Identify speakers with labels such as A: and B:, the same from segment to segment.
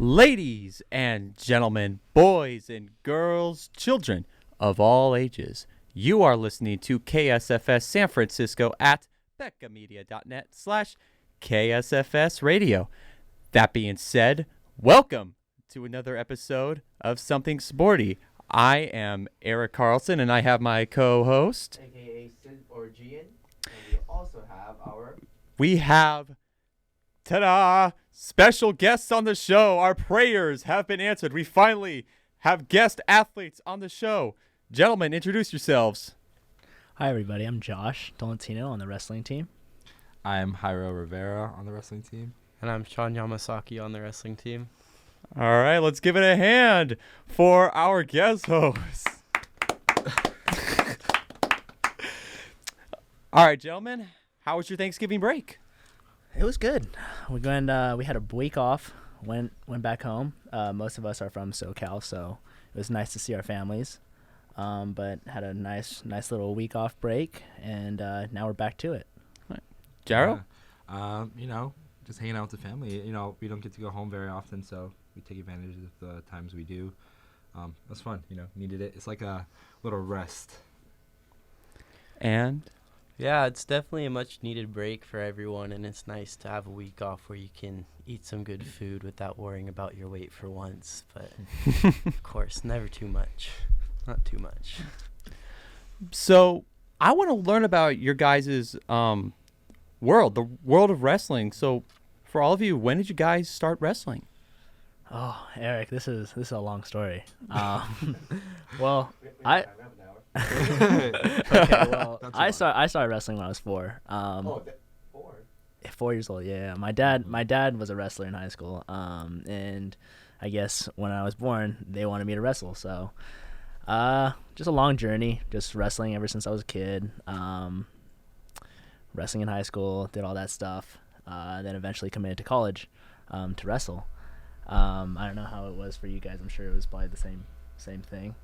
A: Ladies and gentlemen, boys and girls, children of all ages, you are listening to KSFS San Francisco at beccamedia.net/KSFS radio. That being said, welcome to another episode of Something Sporty. I am Erik Carlson, and I have my co-host,
B: aka Sid or Gian, and we also have our...
A: We have, ta-da, special guests on the show. Our prayers have been answered. We finally have guest athletes on the show. Gentlemen, introduce yourselves.
C: Hi, everybody. I'm Josh Tolentino on the wrestling team.
D: I'm Jairo Rivera on the wrestling team.
E: And I'm Sean Yamasaki on the wrestling team.
A: All right, let's give it a hand for our guest hosts. All right, gentlemen, how was your Thanksgiving break?
C: It was good. We had a week off. Went back home. Most of us are from SoCal, so it was nice to see our families. But had a nice little week off break, and now we're back to it.
A: Right. Jaro?
D: Just hanging out with the family. We don't get to go home very often, so we take advantage of the times we do. It was fun. Needed it. It's like a little rest.
A: And?
E: Yeah, it's definitely a much needed break for everyone, and it's nice to have a week off where you can eat some good food without worrying about your weight for once. But of course, never too much. Not too much.
A: So I want to learn about your guys' world, the world of wrestling. So for all of you, when did you guys start wrestling?
C: Oh, Erik, this is a long story. I started wrestling when I was 4.
B: 4?
C: 4 years old. Yeah. My dad was a wrestler in high school. And I guess when I was born, they wanted me to wrestle. So, just a long journey, just wrestling ever since I was a kid. Wrestling in high school, did all that stuff. Then eventually committed to college, to wrestle. I don't know how it was for you guys. I'm sure it was probably the same thing.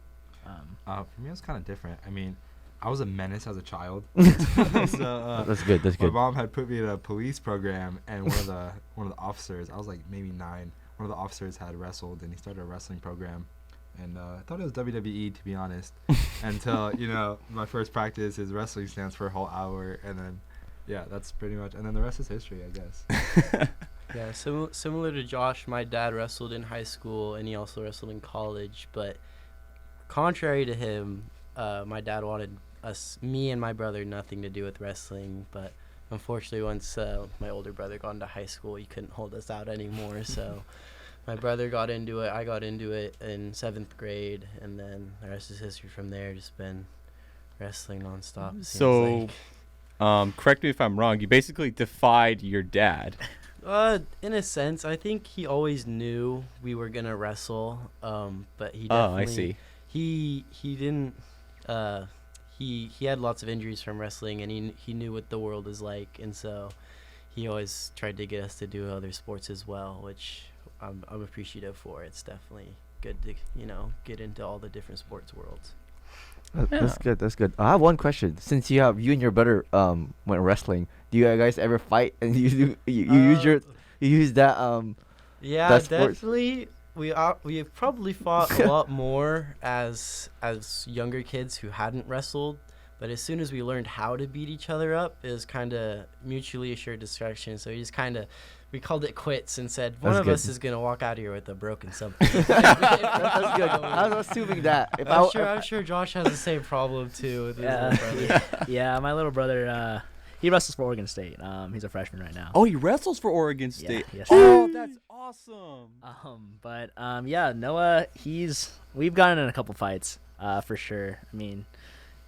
D: For me, it was kind of different. I mean, I was a menace as a child.
B: So, that's good.
D: My mom had put me in a police program, and one of the officers, I was like maybe 9. One of the officers had wrestled, and he started a wrestling program. And I thought it was WWE, to be honest, until my first practice, his wrestling stance for a whole hour, and then that's pretty much. And then the rest is history, I guess.
E: Yeah, similar to Josh, my dad wrestled in high school, and he also wrestled in college. But contrary to him, my dad wanted me and my brother, nothing to do with wrestling. But unfortunately, once my older brother got into high school, he couldn't hold us out anymore. So my brother got into it. I got into it in 7th grade, and then the rest is history from there. Just been wrestling nonstop.
A: So, correct me if I'm wrong. You basically defied your dad.
E: In a sense, I think he always knew we were gonna wrestle. But he definitely.
A: Oh, I see.
E: He didn't. He had lots of injuries from wrestling, and he knew what the world is like, and so he always tried to get us to do other sports as well, which I'm appreciative for. It's definitely good to get into all the different sports worlds.
B: That's good. I have one question. Since you and your brother went wrestling, do you guys ever fight? And you use that
E: Yeah,
B: that sports?
E: definitely. We have probably fought a lot more as younger kids who hadn't wrestled, but as soon as we learned how to beat each other up, it was kind of mutually assured destruction. So we called it quits and said one of us is gonna walk out of here with a broken something.
B: That's good. I was assuming that.
E: I'm sure Josh has the same problem too with his little brother.
C: Yeah, my little brother. He wrestles for Oregon State. He's a freshman right now.
A: Oh, he wrestles for Oregon State.
C: Yeah, yes.
A: Oh, that's awesome.
C: Noah, we've gotten in a couple fights, for sure. I mean,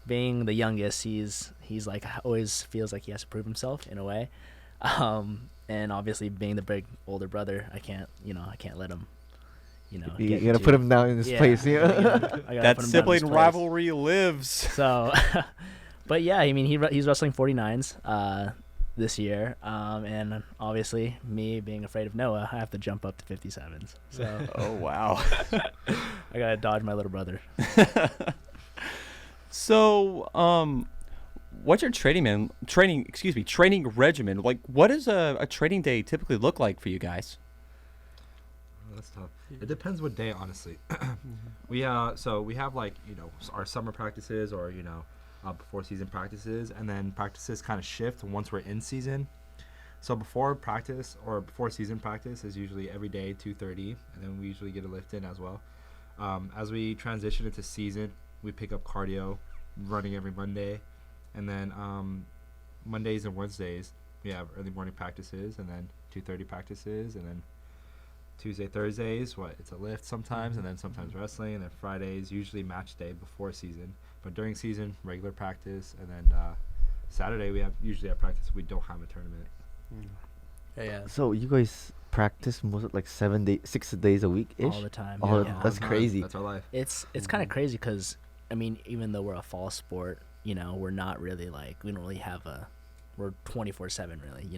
C: being the youngest, he's like always feels like he has to prove himself in a way. And obviously being the big older brother, I can't let him.
B: You gotta put him down in his place.
A: That sibling rivalry lives.
C: So. But yeah, I mean, he's wrestling 49s this year, and obviously me being afraid of Noah, I have to jump up to 57s. So
A: oh wow,
C: I gotta dodge my little brother.
A: So what's your training regimen? Like, what does a training day typically look like for you guys?
D: That's tough. It depends what day, honestly. We have like our summer practices or before season practices, and then practices kind of shift once we're in season. So before practice or before season practice is usually every day 2:30, and then we usually get a lift in as well. As we transition into season, we pick up cardio, running every Monday, and then Mondays and Wednesdays we have early morning practices, and then 2:30 practices, and then Tuesday, Thursdays, it's a lift sometimes, and then sometimes wrestling, and then Fridays, usually match day before season. But during season, regular practice, and then Saturday, we usually have practice. We don't have a tournament.
E: Yeah.
B: So you guys practice like 6 days a week ish?
C: All the time.
B: That's crazy.
D: That's our life.
C: It's kind of crazy because, I mean, even though we're a fall sport, we're not really we don't really have we're 24/7 really.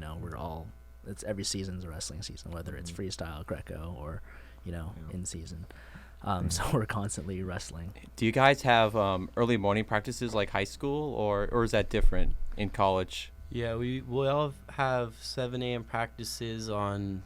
C: It's every season's a wrestling season, whether it's freestyle, Greco, or in season. So we're constantly wrestling.
A: Do you guys have early morning practices like high school, or is that different in college?
E: Yeah, we'll all have 7 a.m. practices on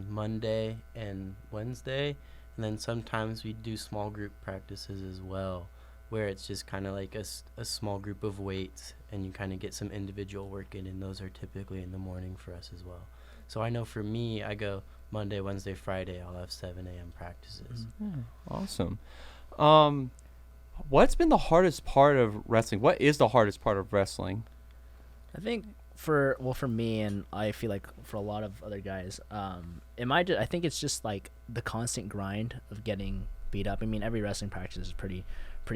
E: Monday and Wednesday, and then sometimes we do small group practices as well, where it's just kind of like a small group of weights, and you kind of get some individual work in, and those are typically in the morning for us as well. So I know for me, I go Monday, Wednesday, Friday, I'll have 7 a.m. practices.
A: Awesome. What's been the hardest part of wrestling? What is the hardest part of wrestling?
C: I think for me, and I feel like for a lot of other guys, I think it's just like the constant grind of getting beat up. I mean, every wrestling practice is pretty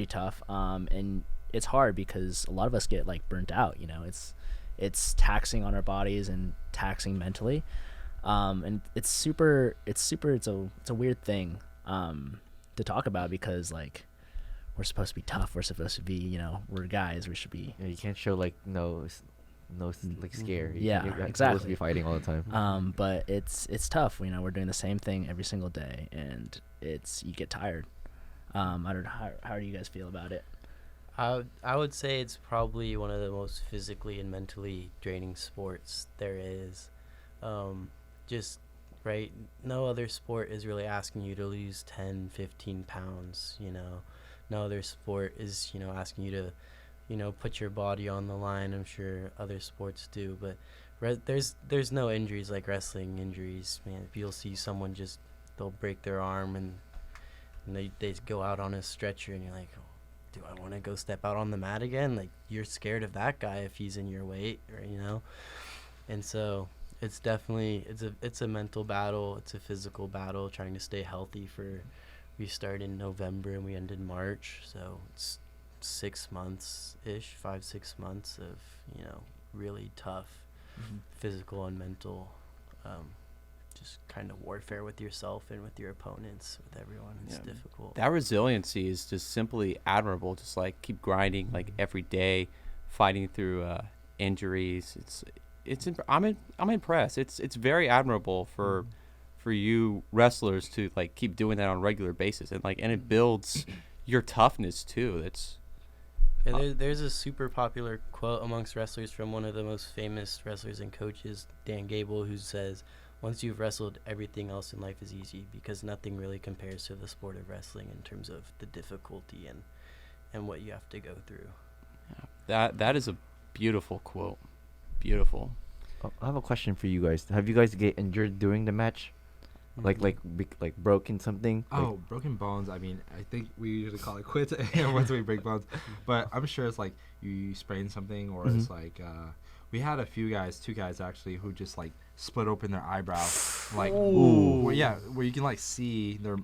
C: tough, and it's hard because a lot of us get burnt out. It's taxing on our bodies and taxing mentally, and it's a weird thing to talk about because we're supposed to be tough. We're supposed to be we're guys. We should be.
B: Yeah, you can't show no scare.
C: Yeah,
B: You're
C: exactly.
B: supposed to be fighting all the time.
C: But it's tough. We're doing the same thing every single day, and you get tired. I don't know how do you guys feel about it?
E: I would say it's probably one of the most physically and mentally draining sports there is. No other sport is really asking you to lose 10, 15 pounds, No other sport is, asking you to, put your body on the line. I'm sure other sports do, but there's no injuries like wrestling injuries, man. You'll see someone they'll break their arm and they go out on a stretcher, and you're like, do I want to go step out on the mat again? You're scared of that guy if he's in your weight, or, and so it's definitely, it's a mental battle. It's a physical battle trying to stay healthy we start in November and we end in March. So it's 6 months-ish, 5-6 months of, really tough physical and mental, just kind of warfare with yourself and with your opponents, with everyone. It's difficult.
A: That resiliency is just simply admirable. Just keep grinding every day, fighting through injuries. I'm impressed. It's very admirable for you wrestlers to keep doing that on a regular basis, and it builds your toughness too.
E: There's a super popular quote amongst wrestlers from one of the most famous wrestlers and coaches, Dan Gable, who says, once you've wrestled, everything else in life is easy, because nothing really compares to the sport of wrestling in terms of the difficulty and what you have to go through.
A: Yeah, that is a beautiful quote. Beautiful.
B: I have a question for you guys. Have you guys get injured during the match? Like broken something?
D: Broken bones. I mean, I think we usually call it quits once we break bones. But I'm sure it's you sprain something, or it's we had two guys actually, who just split open their eyebrow, where you can see they're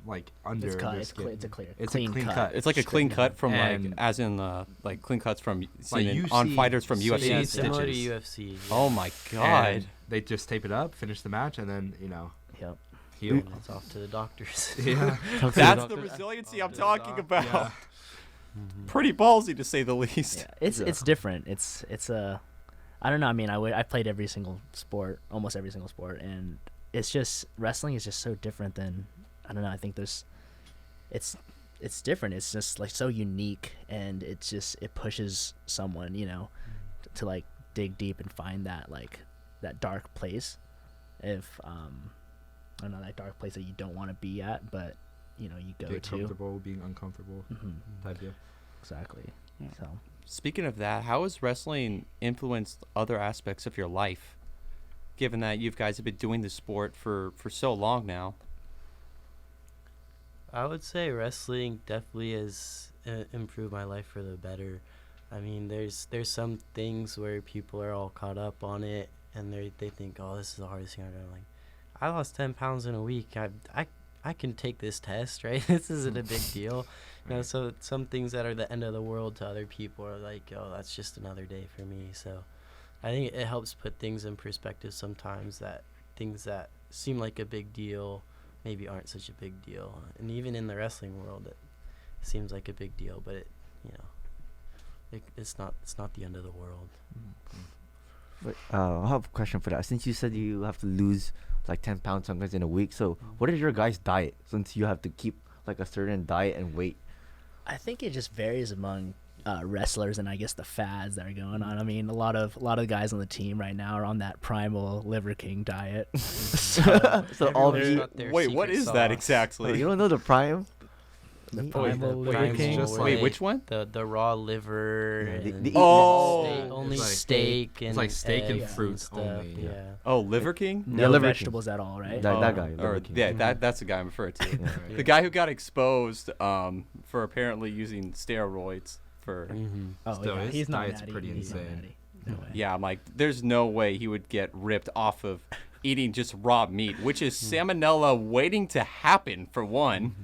D: under their skin.
C: It's a clean
D: cut.
A: It's like a clean cut from as in clean cuts from seen on fighters from UFC.
E: Yeah, similar to UFC. Yeah.
A: Oh my god!
D: And they just tape it up, finish the match, and then
C: Yep.
D: heal.
E: It's off to the doctors.
D: Yeah,
A: that's the resiliency I'm talking about.
D: Yeah.
A: Pretty ballsy to say the least.
C: Yeah, it's different. It's I don't know. I mean, I played almost every single sport, and it's just wrestling is just so different than, I don't know. I think it's different. It's just so unique, and it pushes someone, to dig deep and find that that dark place. If I don't know, that dark place that you don't want to be at, but you know, you go
D: Get
C: to.
D: comfortable being uncomfortable type deal.
C: Exactly.
A: Yeah.
C: So
A: Speaking of that, how has wrestling influenced other aspects of your life, given that you guys have been doing the sport for so long now?
E: I would say wrestling definitely has improved my life for the better. I mean, there's some things where people are all caught up on it, and they think, oh, this is the hardest thing I've done. Like, I lost 10 pounds in a week. I can take this test, right? This isn't a big deal. You know, so some things that are the end of the world to other people are like, oh, that's just another day for me. So I think it helps put things in perspective sometimes, that things that seem like a big deal maybe aren't such a big deal. And even in the wrestling world, it seems like a big deal, but it, you know, it's not the end of the world.
B: But I have a question for that. Since you said you have to lose like 10 pounds sometimes in a week, so what is your guys' diet? Since you have to keep like a certain diet and weight.
C: I think it just varies among wrestlers and I guess the fads that are going on. I mean, a lot of guys on the team right now are on that primal Liver King diet.
B: So all of
E: Everyone's
B: you.
E: got their
A: Wait, what
E: secret
A: is that
E: sauce.
A: exactly?
B: Oh, you don't know the prime?
C: The
B: Me-
C: primal
E: The
C: Liver
E: primal
C: King.
D: just
A: Wait,
D: like-
A: which one?
E: The raw liver.
B: Yeah,
E: and
B: the
A: Oh.
E: only
D: It's like-
E: steak and
D: it's like steak and
E: eggs
D: fruits
E: stuff.
D: only, yeah.
E: Yeah.
A: Oh, Liver King?
C: No
B: Yeah, Liver King.
C: vegetables at all, right?
B: That guy,
A: Or,
B: Liver King.
A: yeah, that's the guy I'm referring to.
B: Yeah.
A: The guy who got exposed for apparently using steroids for.
E: Mm-hmm.
C: Oh
D: Still,
C: yeah,
D: his
C: he's not
D: diet's
C: natty.
D: pretty
C: He's not
D: insane.
C: natty. No way.
A: Yeah, I'm like, there's no way he would get ripped off of eating just raw meat, which is salmonella waiting to happen for one.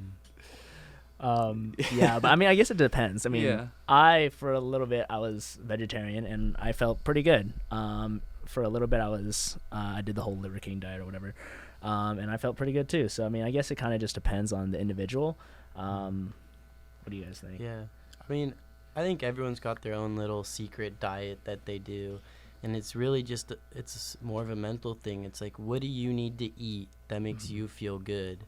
C: Yeah, but I mean, I guess it depends. I mean,
A: Yeah.
C: for a little bit I was vegetarian and I felt pretty good. For a little bit I did the whole Liver King diet or whatever, and I felt pretty good too. So I mean, I guess it kind of just depends on the individual. What do you guys think?
E: Yeah. I mean, I think everyone's got their own little secret diet that they do, and it's really just it's more of a mental thing. It's like, what do you need to eat that makes you feel good?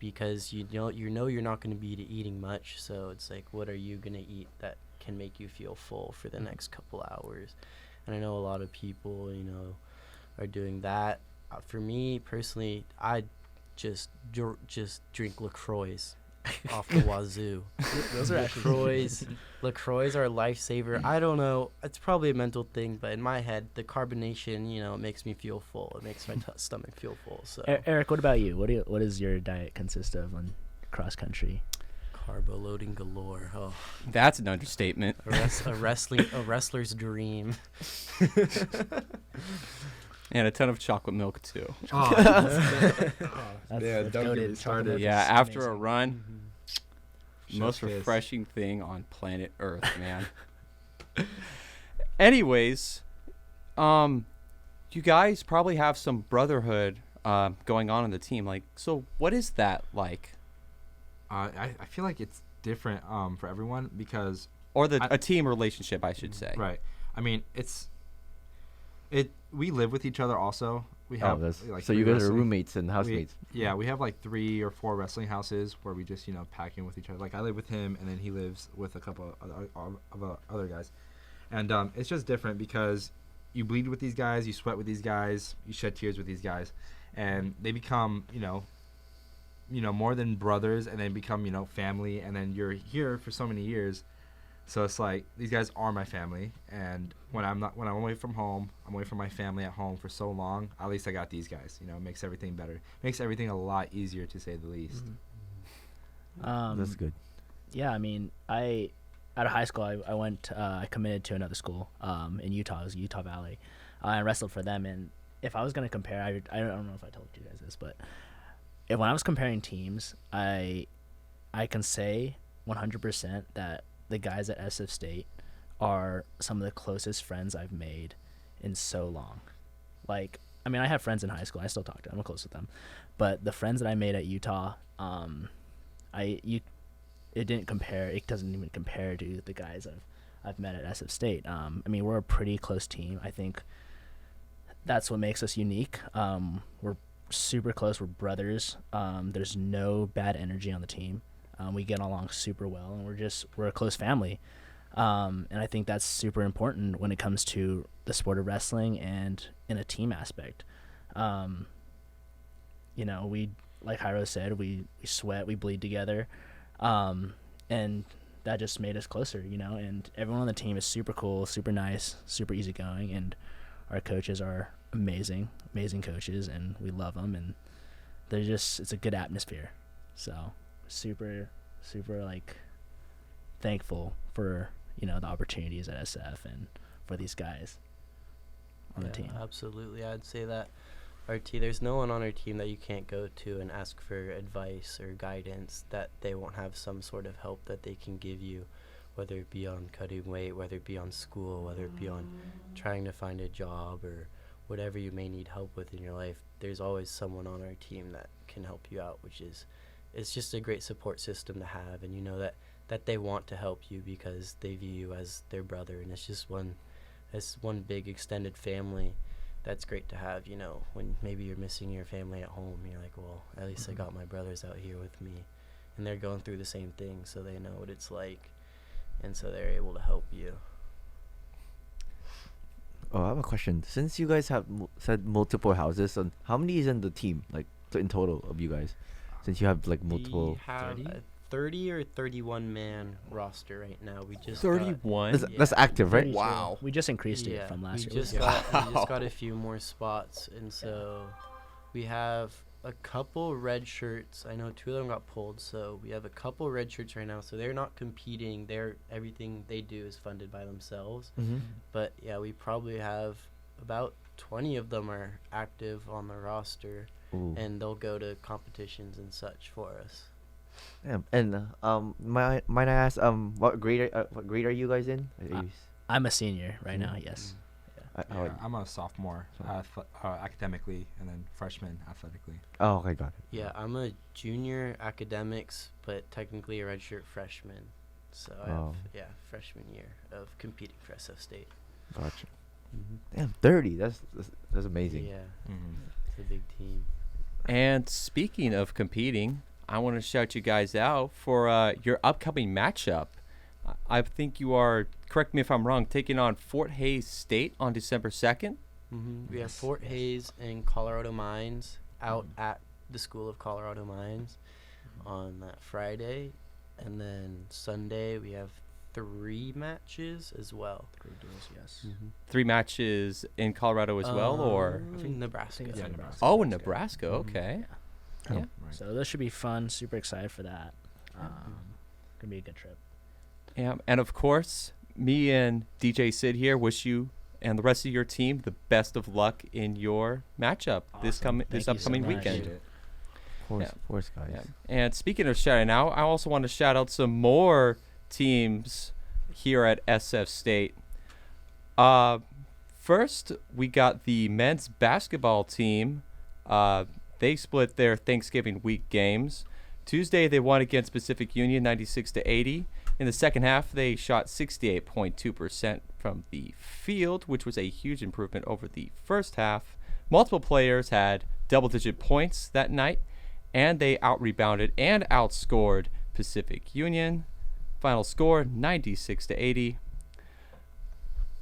E: Because you know you're not going to be eating much, so it's like, what are you going to eat that can make you feel full for the next couple hours? And I know a lot of people, you know, are doing that. For me personally, I just drink LaCroix off the wazoo.
C: Those are actually
E: LaCroix are a lifesaver. I don't know. It's probably a mental thing, but in my head, the carbonation, you know, it makes me feel full. It makes my stomach feel full. So
C: Eric, what about you? What does your diet consist of on cross country?
E: carbo loading galore. Oh,
A: That's an understatement.
E: a wrestler's dream.
A: And a ton of chocolate milk, too.
D: Oh,
C: That's
D: Yeah, don't get
C: goated.
D: me
C: Chocolate
D: started.
C: milk
A: Yeah,
C: is
A: after a
C: amazing.
A: run, most
D: Chef's kiss.
A: refreshing thing on planet Earth, man. Anyways, you guys probably have some brotherhood going on in the team. Like, so what is that like?
D: I feel like it's different for everyone because
A: Or
D: I-
A: a team relationship, I should say.
D: right. I mean, we live with each other also. We
B: Oh,
D: have
B: that's,
D: like
B: so you
D: three
B: guys are
D: wrestling-
B: roommates and housemates.
D: we have like 3 or 4 wrestling houses where we just pack in with each other. Like I live with him, and then he lives with a couple of other guys, and it's just different because you bleed with these guys, you sweat with these guys, you shed tears with these guys, and they become more than brothers, and then become family, and then you're here for so many years. So it's like these guys are my family, and when I'm away from home, I'm away from my family at home for so long. At least I got these guys. It makes everything better. Makes everything a lot easier, to say the least.
B: That's good.
C: Yeah, I mean, out of high school, I committed to another school in Utah. It was Utah Valley. I wrestled for them, and if I was going to compare, I don't know if I told you guys this, but when I was comparing teams, I can say 100% that the guys at SF State are some of the closest friends I've made in so long. Like, I mean, I have friends in high school. I still talk to them. I'm close with them. But the friends that I made at Utah, it didn't compare. It doesn't even compare to the guys I've met at SF State. I mean, we're a pretty close team. I think that's what makes us unique. We're super close. We're brothers. There's no bad energy on the team. We get along super well, and we're a close family. And I think that's super important when it comes to the sport of wrestling and in a team aspect. we, like Hyro said, we sweat, we bleed together, and that just made us closer, and everyone on the team is super cool, super nice, super easygoing, and our coaches are amazing coaches, and we love them, and it's a good atmosphere. So super like thankful for the opportunities at SF and for these guys on the team.
E: Absolutely. I'd say that there's no one on our team that you can't go to and ask for advice or guidance that they won't have some sort of help that they can give you, whether it be on cutting weight, whether it be on school, whether it be on trying to find a job, or whatever you may need help with in your life. There's always someone on our team that can help you out, it's just a great support system to have, and that they want to help you because they view you as their brother, and it's one big extended family. That's great to have, when maybe you're missing your family at home. You're like, well, at least I got my brothers out here with me, and they're going through the same thing, so they know what it's like, and so they're able to help you.
B: Oh, I have a question. Since you guys have said multiple houses, how many is in the team, like in total of you guys? Since you have like multiple.
E: We have 30 or 31 man roster right now. We just
A: 31.
B: That's active, right?
A: Wow.
C: We just increased it from last year.
E: We just got a few more spots, and so we have a couple red shirts. I know 2 of them got pulled, so we have a couple red shirts right now. So they're not competing. Everything they do is funded by themselves.
B: Mm-hmm.
E: But yeah, we probably have about 20 of them are active on the roster.
B: Ooh.
E: And they'll go to competitions and such for us.
B: Yeah. And might I ask what grade are you guys in?
C: I'm a senior right now. Yes.
D: I'm a sophomore academically, and then freshman athletically.
B: Oh, okay, got it.
E: Yeah, I'm a junior academics, but technically a redshirt freshman. So I have freshman year of competing for SF State.
B: Gotcha. Damn, 30. That's amazing.
E: Yeah, it's a big team.
A: And speaking of competing, I want to shout you guys out for your upcoming matchup. I think you are, correct me if I'm wrong, taking on Fort Hays State on December 2nd.
E: We have Fort Hays and Colorado Mines out at the School of Colorado Mines on that Friday. And then Sunday we have 3 matches as well.
C: 3 duels, yes.
A: 3 matches in Colorado as well, or?
E: I think Nebraska.
D: Nebraska.
A: Oh, in Nebraska, okay.
C: Yeah.
A: Yeah.
D: Right.
C: So this should be fun. Super excited for that. Gonna be a good trip.
A: Yeah, and of course, me and DJ Sid here wish you and the rest of your team the best of luck in your matchup this
C: Thank you so
A: upcoming
C: much.
A: weekend.
B: Of course, guys.
A: Yeah. And speaking of shouting out, I also want to shout out some more teams here at SF State. First, we got the men's basketball team. They split their Thanksgiving week games. Tuesday, they won against Pacific Union 96-80. In the second half, they shot 68.2% from the field, which was a huge improvement over the first half. Multiple players had double-digit points that night, and they out-rebounded and outscored Pacific Union. Final score, 96-80.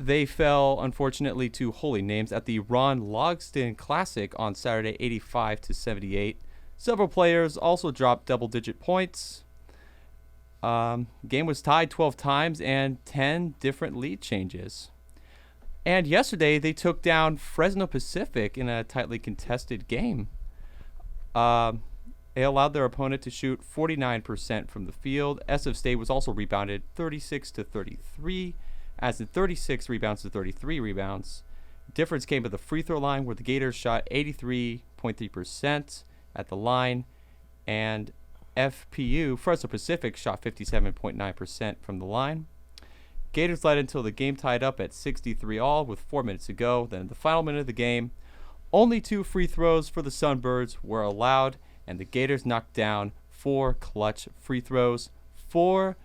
A: They fell, unfortunately, to Holy Names at the Ron Logston Classic on Saturday, 85-78. Several players also dropped double-digit points. Game was tied 12 times and 10 different lead changes. And yesterday, they took down Fresno Pacific in a tightly contested game. They allowed their opponent to shoot 49% from the field. SF State was also rebounded 36-33, as in 36 rebounds to 33 rebounds. Difference came at the free throw line, where the Gators shot 83.3% at the line, and FPU, Fresno Pacific, shot 57.9% from the line. Gators led until the game tied up at 63 all with 4 minutes to go. Then in the final minute of the game, only 2 free throws for the Sunbirds were allowed, and the Gators knocked down 4 clutch free throws for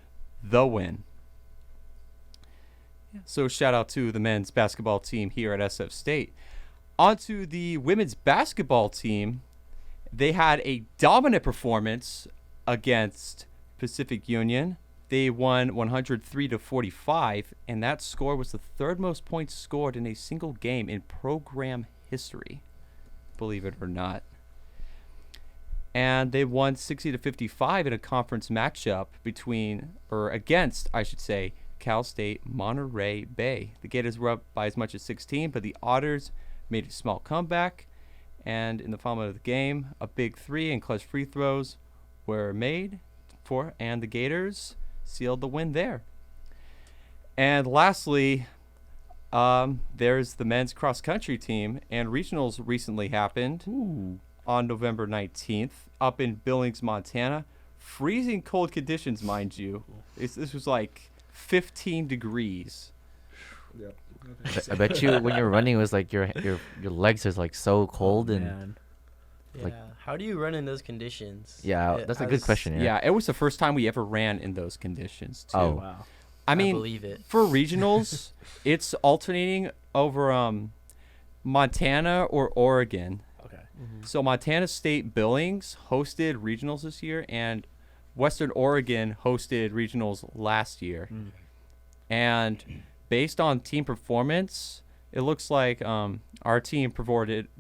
A: the win. So shout out to the men's basketball team here at SF State. On to the women's basketball team. They had a dominant performance against Pacific Union. They won 103-45, and that score was the 3rd most points scored in a single game in program history, believe it or not. and they won 60-55 in a conference matchup against, I should say, Cal State Monterey Bay. The Gators were up by as much as 16, but the Otters made a small comeback, and in the final minute of the game, a big 3 and clutch free throws were made and the Gators sealed the win there. And lastly, there's the men's cross country team, and regionals recently happened on November 19th up in Billings, Montana. Freezing cold conditions, mind you. This was like 15 degrees.
D: Yep.
B: I bet you when you're running, it was like your legs is like so cold and
C: Man.
B: Like-
E: Yeah. How do you run in those conditions?
B: yeah, that's a good question.
A: Yeah, it was the first time we ever ran in those conditions too.
B: Oh.
C: Wow.
A: I mean,
E: believe it.
A: for regionals, it's alternating over Montana or Oregon.
C: Okay.
A: So Montana State Billings hosted regionals this year, and Western Oregon hosted regionals last year. And based on team performance, it looks like our team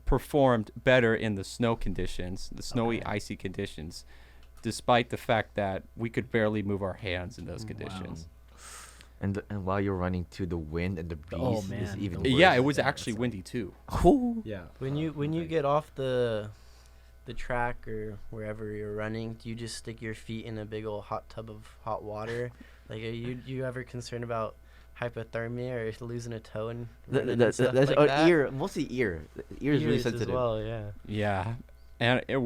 A: performed better in the snow conditions, the snowy, icy conditions, despite the fact that we could barely move our hands in those conditions.
B: And while you're running to the wind and the breeze
C: Oh,
B: is
C: man,
B: even
C: the
B: worse.
A: Yeah, it was
C: Yeah,
A: actually
C: that's
A: windy too.
B: Ooh.
D: Yeah.
E: When you get off the track or wherever you're running, do you just stick your feet in a big old hot tub of hot water? Like, are you ever concerned about hypothermia or losing a toe and running and stuff
B: That's
E: like that?
B: ear, mostly ear. Ear is really
E: Ears
B: sensitive.
E: as well, yeah.
A: Yeah, and we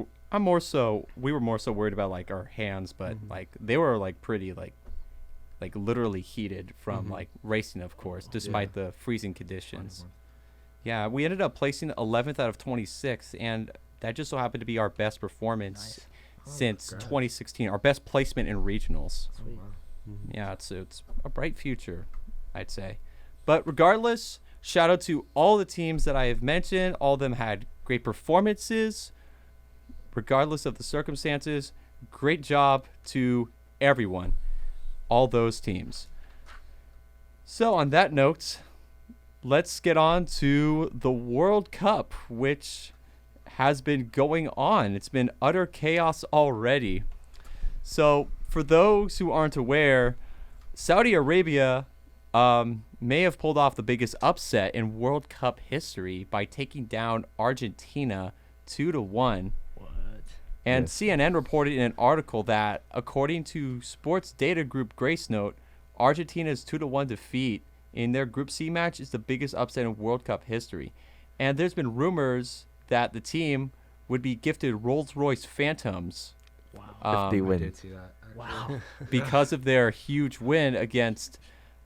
A: were more so worried about like our hands, but
E: Mhm.
A: like they were like pretty like literally heated from like racing, of course, despite the freezing conditions. Yeah, we ended up placing 11th out of 26, and that just so happened to be our best performance since
D: congrats.
A: 2016, our best placement in regionals.
C: Sweet.
A: Yeah, it's a bright future, I'd say. But regardless, shout out to all the teams that I have mentioned. All of them had great performances, regardless of the circumstances. Great job to everyone, all those teams. So on that note, let's get on to the World Cup, which has been going on. It's been utter chaos already. So for those who aren't aware, Saudi Arabia may have pulled off the biggest upset in World Cup history by taking down Argentina 2-1.
C: What?
A: And
B: Yes.
A: CNN reported in an article that, according to sports data group Grace Note, Argentina's 2-1 defeat in their Group C match is the biggest upset in World Cup history. And there's been rumors that the team would be gifted Rolls-Royce Phantoms
C: Wow.
B: If they
D: I
B: win.
D: did see that. actually.
C: Wow.
A: because of their huge win against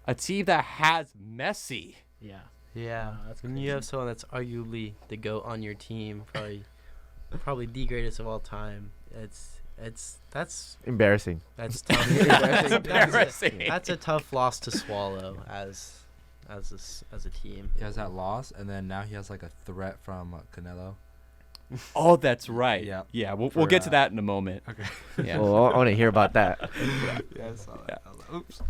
A: a team that has Messi.
C: Yeah.
E: Yeah.
C: Wow, that's
E: When you have someone that's arguably the GOAT on your team, probably the greatest of all time, that's
B: Embarrassing.
E: tough.
A: It's embarrassing.
E: That's a tough loss to swallow as a team.
D: He has that loss, and then now he has like a threat from Canelo.
A: Oh, that's right.
D: Yeah.
A: Yeah, we'll
D: For,
A: get to that in a moment.
D: Okay.
A: Yeah.
B: Well, I want to hear about that.
D: Yeah, I saw that. I was like, oops.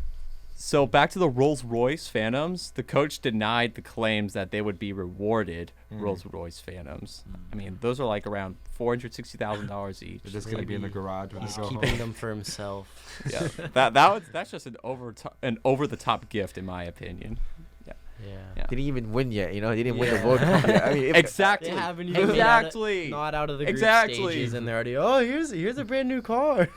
A: So back to the Rolls-Royce Phantoms. The coach denied the claims that they would be rewarded Rolls-Royce Phantoms. I mean, those are like around $460,000 each.
D: They're just gonna be in the
E: Maybe
D: garage when
E: He's
D: they go
E: keeping
D: home.
E: them for himself.
A: Yeah, that's just an over the top gift in my opinion.
E: Yeah.
A: Yeah.
B: Didn't even win yet, you know. He didn't win the
E: Yeah.
B: World Cup yet. I mean, if,
A: Exactly.
E: They haven't even made out of-
A: Exactly.
E: not out of the group
A: Exactly.
E: stages, and they're already, oh, here's a brand new car.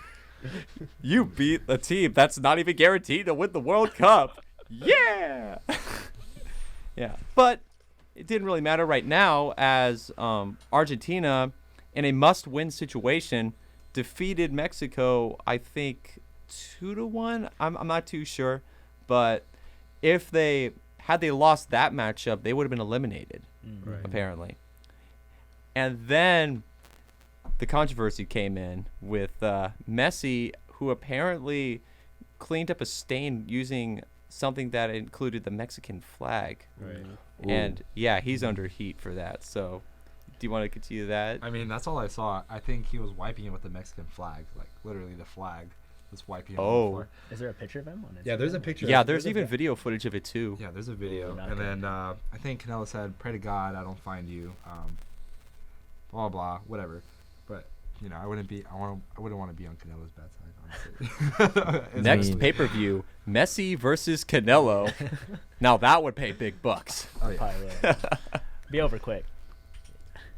A: You beat a team that's not even guaranteed to win the World Cup. Yeah. Yeah. But it didn't really matter right now as Argentina, in a must-win situation, defeated Mexico, I think, 2-1. I'm not too sure. But if they had lost that matchup, they would have been eliminated,
D: Right.
A: apparently. And then the controversy came in with Messi, who apparently cleaned up a stain using something that included the Mexican flag.
D: Right.
A: And yeah, he's under heat for that. So do you want to continue that?
D: I mean, that's all I saw. I think he was wiping it with the Mexican flag, like literally the flag was wiping it. on the
A: Oh.
D: floor.
C: Is there a picture of him on it?
D: Yeah, there's a picture.
A: Yeah,
D: of-
A: there's
D: a
A: even
D: vi-
A: video footage of it too.
D: Yeah, there's a video,
C: not
D: and
C: good.
D: then I think Canelo said, "Pray to God I don't find you." Blah blah, whatever. But you know, I wouldn't want to be on Canelo's bad side, honestly.
A: Next
B: mean-
A: pay-per-view, Messi versus Canelo. Now that would pay big bucks.
D: Oh, yeah.
C: Probably will. Be over quick.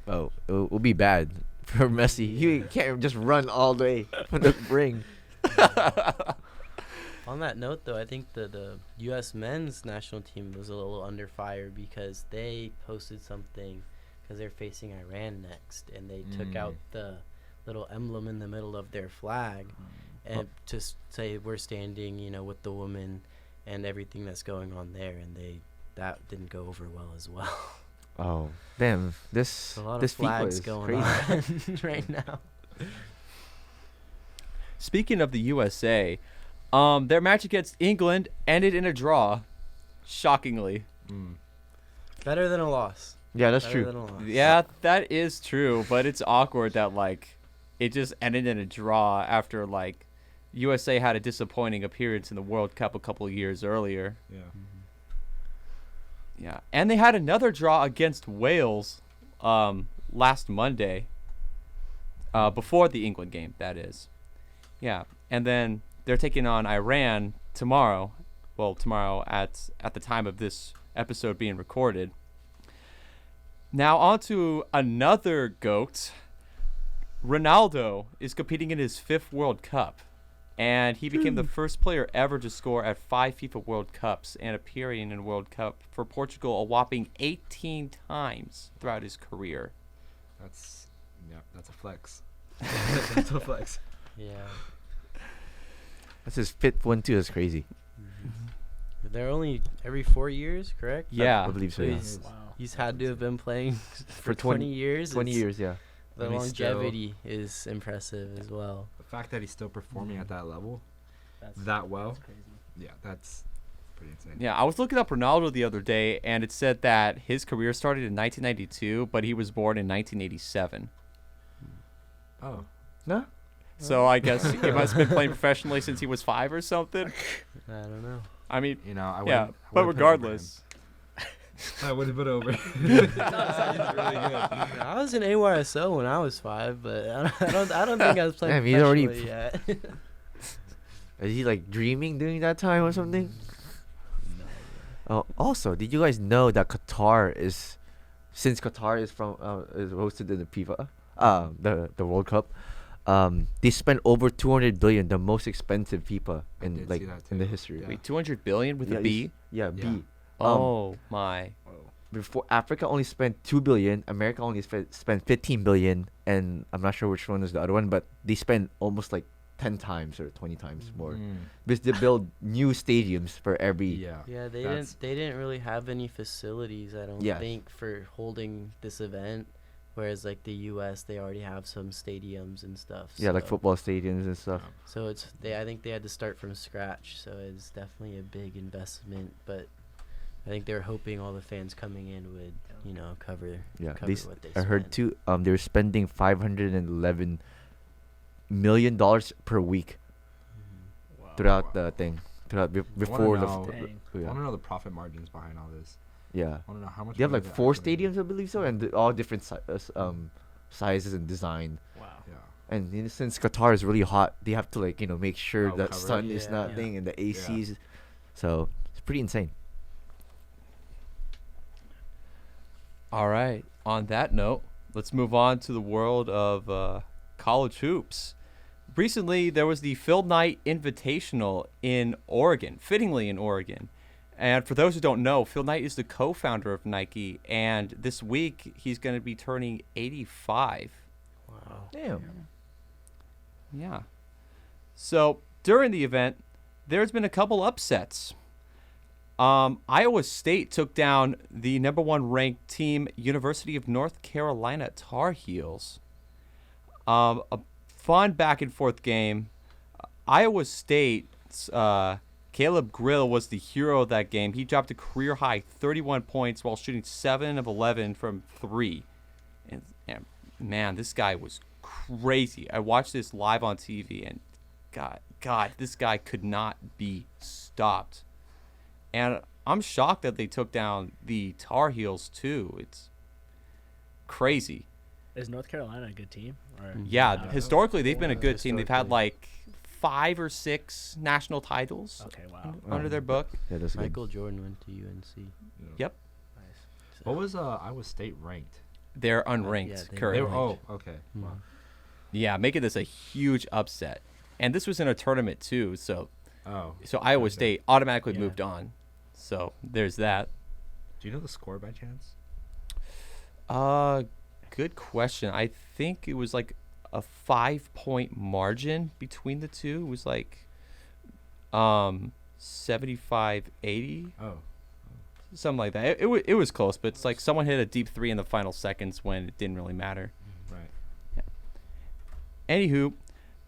B: Oh, it'll be bad for Messi. He can't just run all day from the ring.
E: On that note, though, I think the U.S. men's national team was a little under fire because they posted something because they're facing Iran next, and they took out the little emblem in the middle of their flag, and to say we're standing, you know, with the women and everything that's going on there, and that didn't go over well as well.
B: Oh, damn! This
E: A lot
B: this
E: of flags
B: is
E: going
B: crazy.
E: on right now.
A: Speaking of the USA, their match against England ended in a draw, shockingly.
E: Better than a loss.
B: Yeah, that's
E: Better
B: true.
E: than a loss.
A: Yeah, that is true, but it's awkward that like it just ended in a draw after like USA had a disappointing appearance in the World Cup a couple of years earlier.
D: Yeah.
A: Yeah, and they had another draw against Wales last Monday, before the England game, that is. Yeah, and then they're taking on Iran tomorrow. Well, tomorrow at the time of this episode being recorded. Now on to another GOAT. Ronaldo is competing in his 5th World Cup, and he became the first player ever to score at 5 FIFA World Cups and appearing in a World Cup for Portugal a whopping 18 times throughout his career.
D: That's a flex. That's a flex.
E: Yeah.
B: That's his 5th one too. That's crazy.
E: They're only every 4 years, correct?
A: Yeah.
B: I believe so.
E: So
B: Yeah.
E: he's,
C: Wow.
E: he's had to have been playing for
B: 20
E: 20 years.
B: 20
E: It's-
B: years, yeah.
E: The
D: And he's still-
E: longevity is impressive as well.
D: The fact that he's still performing at that level,
C: That's,
D: that well,
C: that's crazy.
D: yeah, that's pretty insane.
A: Yeah, I was looking up Ronaldo the other day, and it said that his career started in 1992, but he was born in 1987.
D: Oh,
B: No?
A: So I guess he must have been playing professionally since he was 5 or something.
E: I don't know.
A: I mean,
D: you know, I
A: yeah,
D: wouldn't-
A: but
D: I wouldn't put it over him.
A: regardless.
D: I wouldn't put over.
E: I was in AYSO when I was 5, but I don't think I was playing
B: Damn, he's already
E: professionally yet.
B: Is he like dreaming during that time or something? Oh, also, did you guys know that Qatar is, since Qatar is from is hosted in the FIFA, the World Cup, they spent over 200 billion, the most expensive FIFA
D: I
B: in
D: did
B: like
D: see that
B: in the
D: too.
B: history.
D: Yeah.
A: Wait, 200 billion with
B: Yeah,
A: a B?
B: Yeah,
D: Yeah.
B: B.
A: Oh my.
B: Before Africa only spent 2 billion, America only spent 15 billion, and I'm not sure which one is the other one, but they spent almost like 10 times or 20 times more because they build new stadiums for every.
D: Yeah.
E: Yeah, they
D: That's-
E: didn't really have any facilities, I don't
B: Yeah.
E: think, for holding this event. Whereas like the US, they already have some stadiums and stuff.
B: Yeah, like
E: so-
B: football stadiums and stuff.
E: So I think they had to start from scratch. So it's definitely a big investment, but I think they were hoping all the fans coming in would, you know, cover
B: Yeah,
E: cover
B: they
E: what they
B: I heard
E: spent.
B: too. They're spending $511 million per week
C: Wow.
B: throughout
D: wow.
B: the thing. Throughout
D: wanna
B: before the.
D: know-
C: Dang.
D: I
B: Yeah.
D: want to know the profit margins behind all this.
B: Yeah.
D: I want to know how much.
B: They have
D: money
B: like
D: they're
B: 4
D: actually making.
B: stadiums, I believe so, and all different sizes and design.
C: Wow.
D: Yeah.
B: And since Qatar is really hot, they have to like make sure
D: Oh,
B: that
D: cover it.
B: sun is
E: Yeah.
B: not
E: Yeah.
B: thing and the ACs. So it's pretty insane.
A: All right. On that note, let's move on to the world of college hoops. Recently, there was the Phil Knight Invitational in Oregon, fittingly in Oregon. And for those who don't know, Phil Knight is the co-founder of Nike, and this week he's going to be turning 85.
E: Wow.
B: Damn.
A: Yeah. So during the event, there's been a couple upsets. Iowa State took down the number 1 ranked team, University of North Carolina Tar Heels. A fun back and forth game. Iowa State's Caleb Grill was the hero of that game. He dropped a career high 31 points while shooting 7 of 11 from 3. And man, this guy was crazy. I watched this live on TV, and God, this guy could not be stopped. And I'm shocked that they took down the Tar Heels too. It's crazy.
C: Is North Carolina a good team? Or
A: Yeah,
C: I don't know.
A: historically they've been a good team. They've had
E: Historically.
A: like 5 or 6 national titles
C: Okay, wow.
A: under their book.
B: Yeah, that's good.
E: Michael Jordan went to UNC.
A: Yep.
C: Nice.
D: What was Iowa State ranked?
A: They're unranked
E: yeah, they-
A: currently.
D: They were, oh, okay.
E: Mhm.
D: Wow.
A: Yeah, making this a huge upset. And this was in a tournament too, so
D: Oh.
A: Iowa
D: Okay.
A: State automatically
C: Yeah.
A: moved on. So there's that.
D: Do you know the score by chance?
A: Good question. I think it was like a 5-point margin between the two. It was like 75-80,
D: Oh.
A: something like that. It was close, but it's like someone hit a deep 3 in the final seconds when it didn't really matter.
D: Right.
A: Anywho,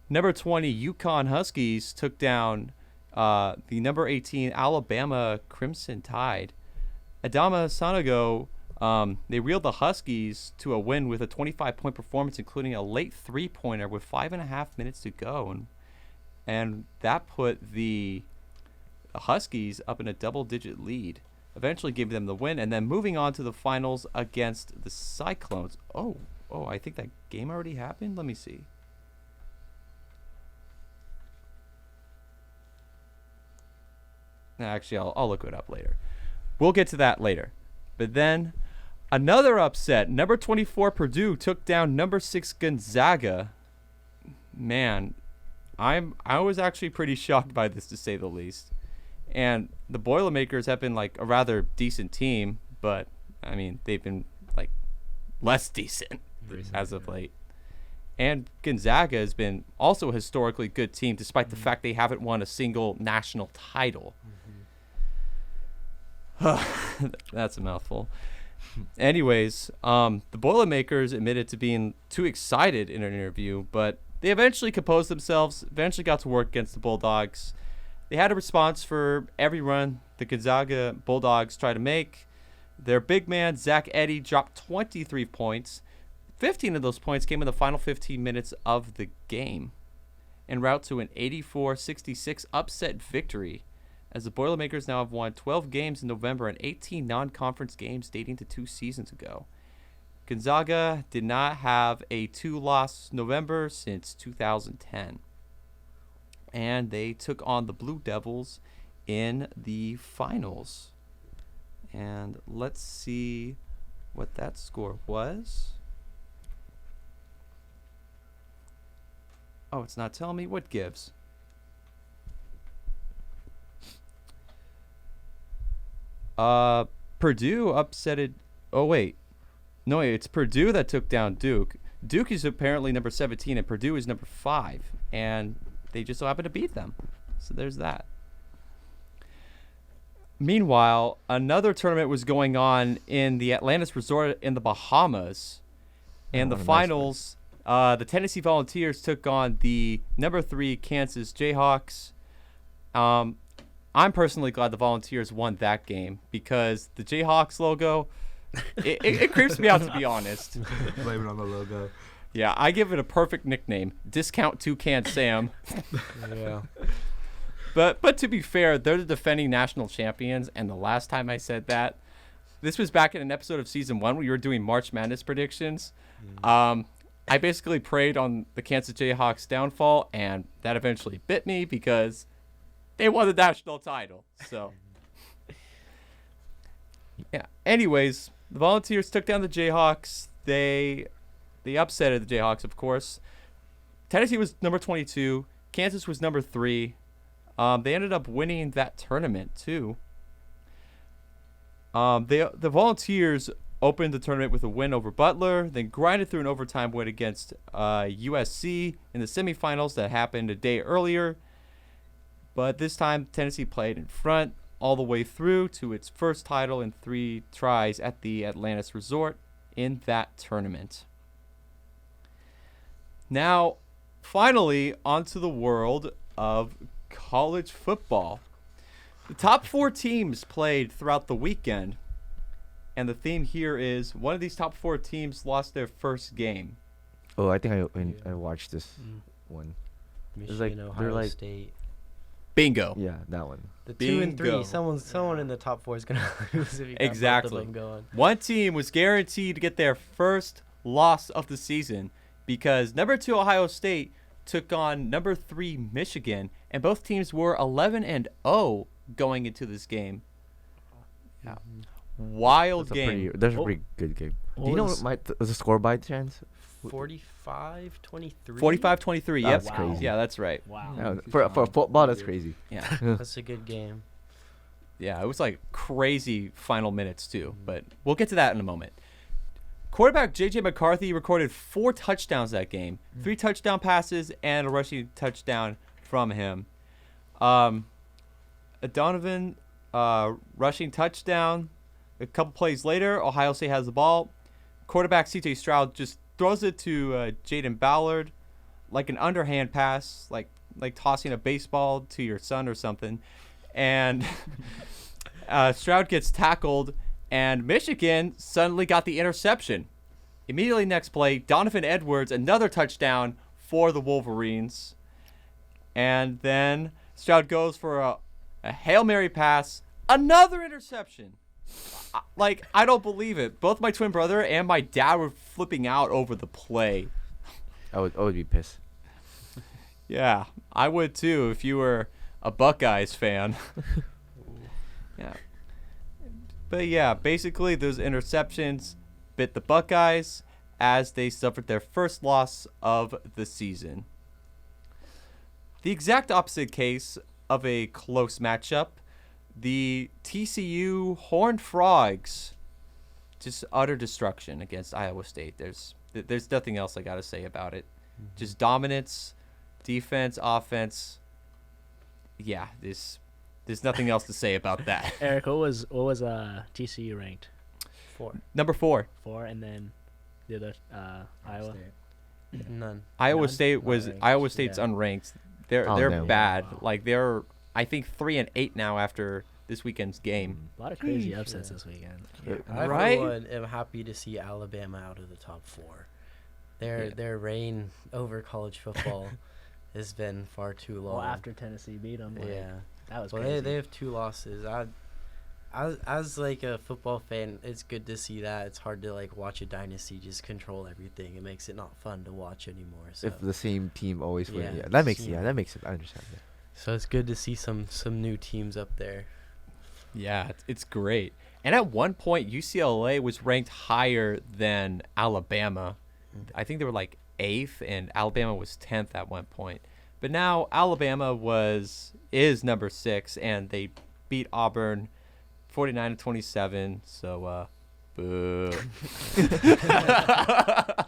A: number 20 Yukon Huskies took down the number 18 Alabama Crimson Tide. Adama Sanogo, they reeled the Huskies to a win with a 25-point performance, including a late three-pointer with 5.5 minutes to go, and that put the Huskies up in a double-digit lead, eventually giving them the win, and then moving on to the finals against the Cyclones. Oh, I think that game already happened. Let me see. Actually, I'll look it up later. We'll get to that later. But then another upset. Number 24 Purdue took down number 6 Gonzaga. Man, I was actually pretty shocked by this, to say the least. And the Boilermakers have been like a rather decent team, but I mean they've been like less decent as of late. And Gonzaga has been also a historically good team, despite the fact they haven't won a single national title. That's a mouthful. Anyways, the Boilermakers admitted to being too excited in an interview, but they eventually composed themselves, eventually got to work against the Bulldogs. They had a response for every run the Gonzaga Bulldogs tried to make. Their big man, Zach Edey, dropped 23 points. 15 of those points came in the final 15 minutes of the game, en route to an 84-66 upset victory, as the Boilermakers now have won 12 games in November and 18 non-conference games dating to 2 seasons ago. Gonzaga did not have a 2-loss November since 2010. And they took on the Blue Devils in the finals. And let's see what that score was. Oh, it's not telling me. What gives? Purdue upsetted. Oh wait, no, it's Purdue that took down Duke. Duke is apparently number 17, and Purdue is number 5, and they just so happen to beat them. So there's that. Meanwhile, another tournament was going on in the Atlantis Resort in the Bahamas, and the
B: what a nice
A: finals. The Tennessee Volunteers took on the number 3 Kansas Jayhawks. I'm personally glad the Volunteers won that game because the Jayhawks logo, it creeps me out, to be honest.
D: Blame it on the logo.
A: Yeah, I give it a perfect nickname, Discount Toucan Sam.
E: Yeah.
A: But to be fair, they're the defending national champions, and the last time I said that, this was back in an episode of season 1 where you were doing March Madness predictions. I basically preyed on the Kansas Jayhawks' downfall, and that eventually bit me because they won the national title. So, yeah. Anyways, the Volunteers took down the Jayhawks. They upsetted the Jayhawks, of course. Tennessee was number 22. Kansas was number 3. They ended up winning that tournament too. The Volunteers opened the tournament with a win over Butler, then grinded through an overtime win against USC in the semifinals that happened a day earlier. But this time, Tennessee played in front all the way through to its first title in 3 tries at the Atlantis Resort in that tournament. Now, finally, onto the world of college football. The top 4 teams played throughout the weekend, and the theme here is one of these top 4 teams lost their first game.
B: Oh, I think I watched this one.
E: Michigan,
B: like- they're
E: Ohio
B: like-
E: State.
A: Bingo.
B: Yeah, that one.
E: The 2 and
A: Bingo.
E: 3. Someone in the top 4 is gonna lose if you got both
A: Exactly.
E: of them going.
A: One team was guaranteed to get their first loss of the season because number 2 Ohio State took on number 3 Michigan, and both teams were 11-0 going into this game. Yeah. Wild game.
B: That's a pretty good game. Do you know what the score by chance?
E: 45-23.
A: 45-23. Yep.
B: That's crazy.
A: Yeah, that's right.
C: Wow.
B: Yeah, for football, that's crazy.
A: Yeah.
E: That's a good game.
A: Yeah, it was like crazy final minutes too, but we'll get to that in a moment. Quarterback J.J. McCarthy recorded 4 touchdowns that game, 3 touchdown passes and a rushing touchdown from him. A Donovan rushing touchdown. A couple plays later, Ohio State has the ball. Quarterback C.J. Stroud just throws it to Jaden Ballard like an underhand pass, like tossing a baseball to your son or something. And Stroud gets tackled, and Michigan suddenly got the interception. Immediately next play, Donovan Edwards, another touchdown for the Wolverines. And then Stroud goes for a Hail Mary pass, another interception. I don't believe it. Both my twin brother and my dad were flipping out over the play.
B: I would be pissed.
A: Yeah, I would too if you were a Buckeyes fan. Yeah. But yeah, basically those interceptions bit the Buckeyes as they suffered their first loss of the season. The exact opposite case of a close matchup, the TCU Horned Frogs, just utter destruction against Iowa State. There's nothing else I got to say about it. Just dominance, defense, offense. Yeah, there's nothing else to say about that.
C: Erik, what was TCU ranked?
E: 4.
A: Number 4.
C: 4, and then the other Iowa.
E: None.
A: Iowa
C: None?
A: State was
C: Unranked.
A: Iowa State's
C: Yeah.
A: unranked.
B: Oh,
A: They're
B: no.
A: bad.
C: Wow.
A: Like they're I think 3-8 now after this weekend's game.
C: A lot of crazy upsets this weekend.
E: I
A: Right?
E: for one am happy to see Alabama out of the top 4. Their reign over college football has been far too long.
C: Well, after Tennessee beat them,
E: Yeah.
C: that was
E: Well,
C: crazy.
E: they have 2 losses. As like a football fan, it's good to see that. It's hard to like watch a dynasty just control everything. It makes it not fun to watch anymore. So
B: If the same team always wins,
E: Yeah.
B: that makes
E: Yeah.
B: that makes it. I understand that.
E: so it's good to see some new teams up there.
A: Yeah, it's great. And at one point, UCLA was ranked higher than Alabama. I think they were like 8th, and Alabama was 10th at one point. But now Alabama is number 6, and they beat Auburn 49-27. So, boo.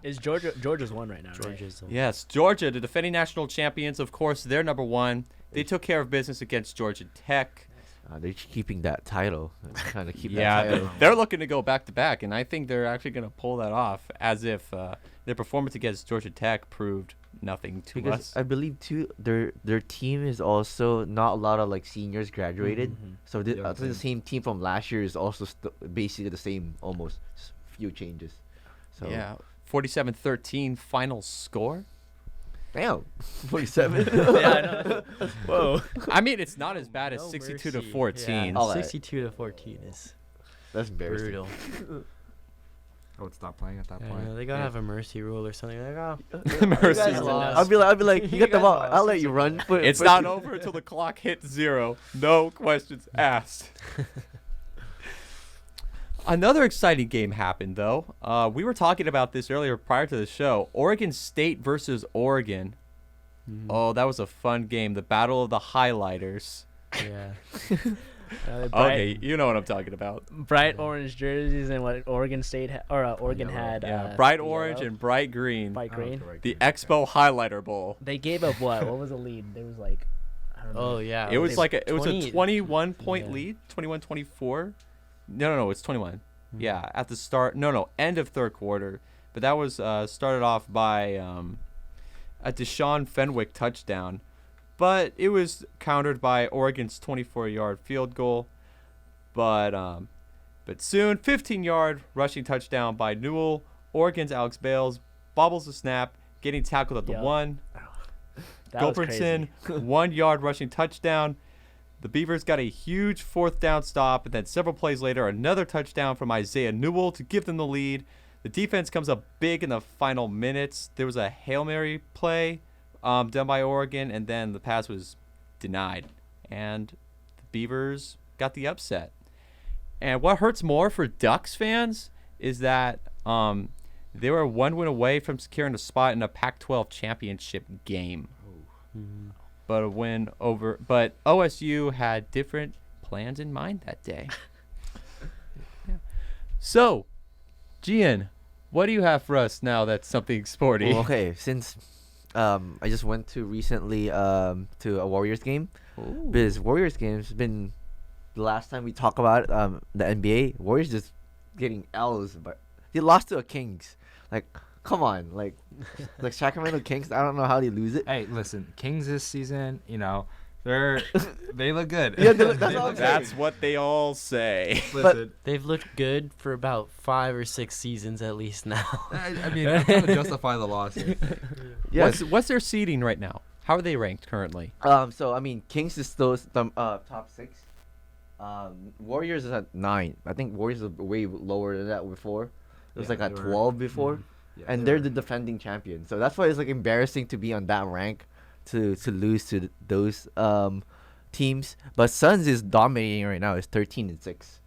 C: Is Georgia's one right now? Right?
E: Georgia's the
A: Yes, Georgia, the defending national champions. Of course, they're number 1. They took care of business against Georgia Tech.
B: They're keeping that title. They're trying to keep
A: Yeah,
B: that title.
A: they're looking to go back to back, and I think they're actually going to pull that off, as if their performance against Georgia Tech proved nothing to
B: Because
A: us.
B: I believe too, their team is also not a lot of like seniors graduated.
C: Mhm.
B: So
D: Yeah,
B: I think the same team from last year is also basically the same, almost just few changes. So
A: Yeah, 47-13 final score.
B: damn, 47.
C: Yeah, I know. Whoa.
A: I mean, it's not as bad as
E: No
A: 62-14.
E: mercy. Yeah,
B: All right.
E: 62-14 is
B: That's embarrassing.
E: brutal.
D: I would stop playing at that
E: Yeah,
D: point.
E: they gotta have a mercy rule or something. Like, oh,
A: Mercy
E: you guys
A: rule.
E: lost.
B: I'll be like, you
E: You
B: get the
E: guys
B: ball.
E: lost.
B: I'll let you run.
A: It's not over until the clock hits 0. No questions asked. Another exciting game happened, though. We were talking about this earlier prior to the show. Oregon State versus Oregon.
E: Mhm.
A: Oh, that was a fun game. The Battle of the Highlighters.
E: Yeah.
A: Okay, you know what I'm talking about.
C: bright orange jerseys and what Oregon State Oregon
D: Yellow.
C: had.
A: Yeah, bright
C: the
A: orange
C: yellow,
A: and bright green.
C: bright green.
A: The Expo Highlighter Bowl.
C: They gave up what? What was the lead? There was like, I don't know.
E: Oh yeah.
A: It was
E: they-
A: like a 21 point
E: yeah.
A: lead, 21-24. No, it's 21.
E: Mhm.
A: Yeah, at the start. No, end of third quarter. But that was started off by a Deshaun Fenwick touchdown. But it was countered by Oregon's 24-yard field goal. But soon, 15-yard rushing touchdown by Newell. Oregon's Alex Bales bobbles the snap, getting tackled at the
C: Yup.
A: 1.
C: That was
A: Gilbertson,
C: crazy.
A: 1-yard rushing touchdown. The Beavers got a huge 4th down stop, and then several plays later, another touchdown from Isaiah Newell to give them the lead. The defense comes up big in the final minutes. There was a Hail Mary play done by Oregon, and then the pass was denied. And the Beavers got the upset. And what hurts more for Ducks fans is that they were one win away from securing a spot in a Pac-12 championship game. But OSU had different plans in mind that day. Yeah. So, Gian, what do you have for us now that's something sporty?
B: Well, okay, since I just went to recently to a Warriors game.
A: Ooh.
B: Because Warriors game's been the last time we talk about the NBA. Warriors just getting L's, but they lost to a Kings. Like, come on, like Sacramento Kings. I don't know how they lose it.
D: Hey, listen, Kings this season, they look good.
B: Yeah, that's all I'm saying.
A: That's what they all say.
D: Listen,
E: They've looked good for about 5 or 6 seasons at least now.
D: I mean, I'm trying to justify the loss here.
B: Yes.
A: What's their seeding right now? How are they ranked currently?
B: So I mean, Kings is still the top 6. Warriors is at 9. I think Warriors is way lower than that before. It was
D: Yeah,
B: like at
D: they were-
B: 12 before,
D: Yeah,
B: and they're the defending champion. So that's why it's like embarrassing to be on that rank, to lose to those teams. But Suns is dominating right now. It's 13-6.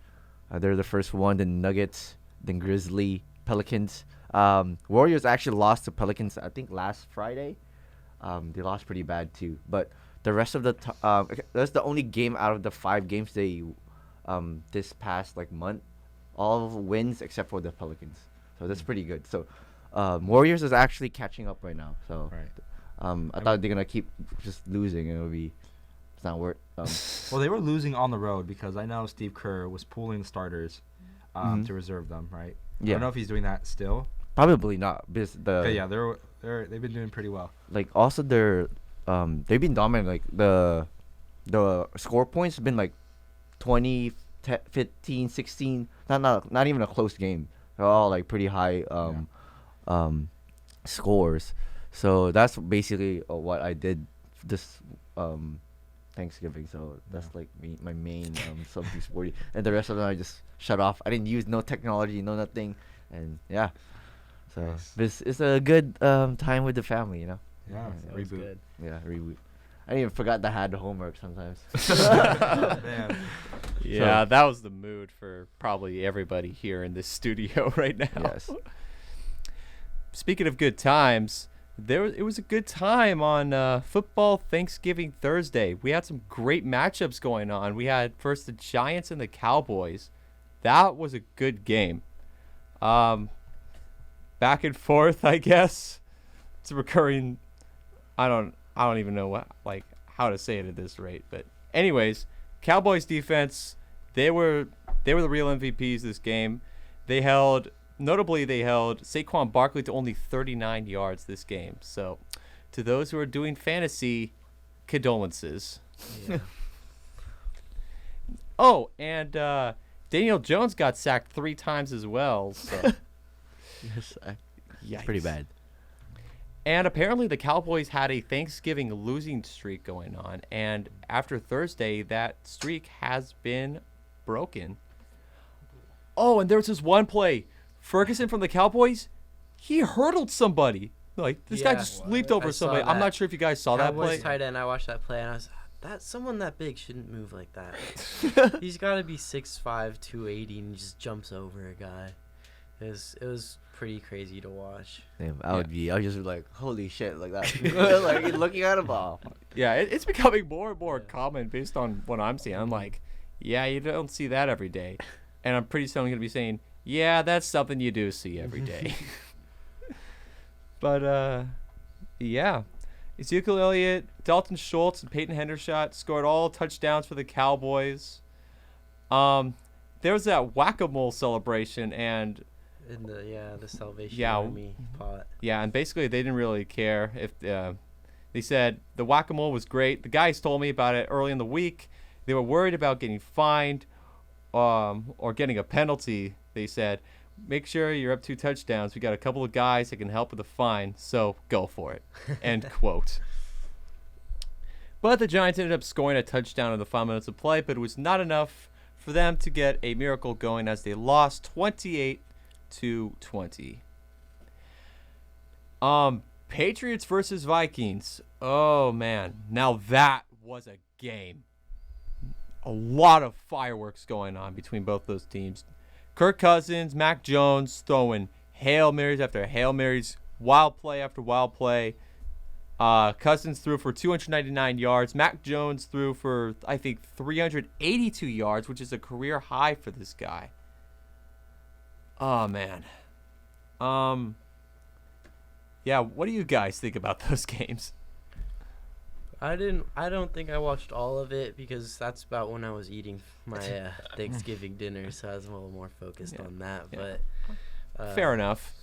B: They're the first one. Then Nuggets, then Grizzly, Pelicans. Warriors actually lost to Pelicans, I think, last Friday. They lost pretty bad too. But the rest of that's the only game out of the 5 games they this past month. All wins except for the Pelicans. So that's pretty good. So Warriors is actually catching up right now. So
D: Right.
B: I thought they're gonna keep just losing and it's not worth.
D: Well, they were losing on the road because I know Steve Kerr was pooling starters
B: Mhm.
D: to reserve them, right? I
B: Yeah.
D: don't know if he's doing that still.
B: Probably not because
D: But yeah, they've been doing pretty well.
B: also they've been dominant. Like the score points have been 20, 15, 16. Not even a close game. They're all pretty high scores. So that's basically what I did this Thanksgiving. So that's my main something sporty. And the rest of them I just shut off. I didn't use no technology, no nothing. And yeah. So
D: Nice.
B: this is a good time with the family,
D: Yeah,
B: Yeah,
C: That was
D: reboot.
C: good.
B: Yeah, reboot. I even forgot that I had homework sometimes.
D: Man.
A: Yeah, that was the mood for probably everybody here in this studio right now.
B: Yes.
A: Speaking of good times, it was a good time on football Thanksgiving Thursday. We had some great matchups going on. We had first the Giants and the Cowboys. That was a good game. Back and forth, I guess. It's a recurring. I don't even know how to say it at this rate. But anyways, Cowboys defense, they were the real MVPs this game. They held Saquon Barkley to only 39 yards this game. So, to those who are doing fantasy, condolences.
C: Yeah.
A: Oh, and Daniel Jones got sacked 3 times as well. So,
B: Yes,
A: yikes.
B: pretty bad.
A: And apparently the Cowboys had a Thanksgiving losing streak going on. And after Thursday, that streak has been broken. Oh, and there was this one play. Ferguson from the Cowboys, he hurdled somebody. This guy
E: Yeah.
A: just leaped over
E: I saw
A: somebody. I'm
E: that.
A: not sure if you guys saw that
E: Cowboys
A: play.
E: tight end. I watched that play and I was, someone that big shouldn't move like that. He's got to be 6'5", 280, and he just jumps over a guy. It was pretty crazy to watch.
B: Damn, I would just be like, holy shit, like that. Looking at him. Oh.
A: Yeah, it's becoming more and more common based on what I'm seeing. I'm like, yeah, you don't see that every day. And I'm pretty soon going to be saying, yeah, that's something you do see every day. But, yeah. Ezekiel Elliott, Dalton Schultz, and Peyton Hendershot scored all touchdowns for the Cowboys. There was that whack-a-mole celebration, and
E: In the Salvation
A: Yeah.
E: Army pot.
A: yeah, and basically they didn't really care if they said the whack-a-mole was great. The guys told me about it early in the week. They were worried about getting fined or getting a penalty. They said, make sure you're up 2 touchdowns. We got a couple of guys that can help with the fine, so go for it. End quote. But the Giants ended up scoring a touchdown in the 5 minutes of play, but it was not enough for them to get a miracle going as they lost 28 22-20. Patriots versus Vikings. Oh man, now that was a game. A lot of fireworks going on between both those teams. Kirk Cousins, Mac Jones throwing Hail Marys after Hail Marys, wild play after wild play. Cousins threw for 299 yards. Mac Jones threw for, I think, 382 yards, which is a career high for this guy. Oh, man. Yeah, what do you guys think about those games?
E: I don't think I watched all of it because that's about when I was eating my Thanksgiving dinner, so I was a little more focused on that.
A: Yeah.
E: But
A: Fair enough.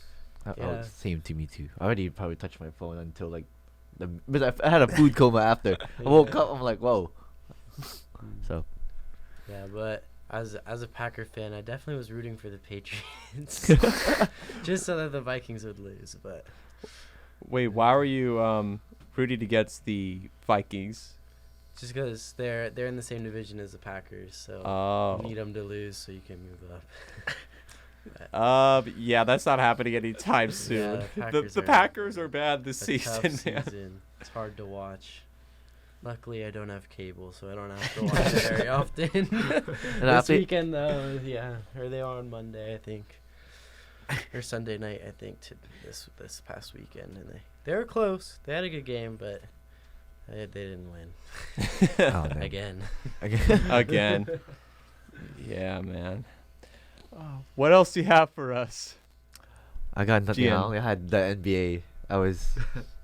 B: Oh, same to me too. I already probably touched my phone until like but I had a food coma after. I woke up, I'm like, whoa. So.
E: Yeah, but as a Packer fan, I definitely was rooting for the Patriots, just so that the Vikings would lose. But
A: wait, why were you rooting against the Vikings?
E: just because they're in the same division as the Packers, so you need them to lose so you can move up.
A: Yeah, that's not happening anytime soon. The Packers are bad this season.
E: It's hard to watch. Luckily, I don't have cable, so I don't have to watch it very often. This weekend, though, or they are on Monday, I think, or Sunday night, I think, to this past weekend, and they were close. They had a good game, but they didn't win. Again.
A: Again. Yeah, man. What else do you have for us?
B: I got nothing. I only had the NBA.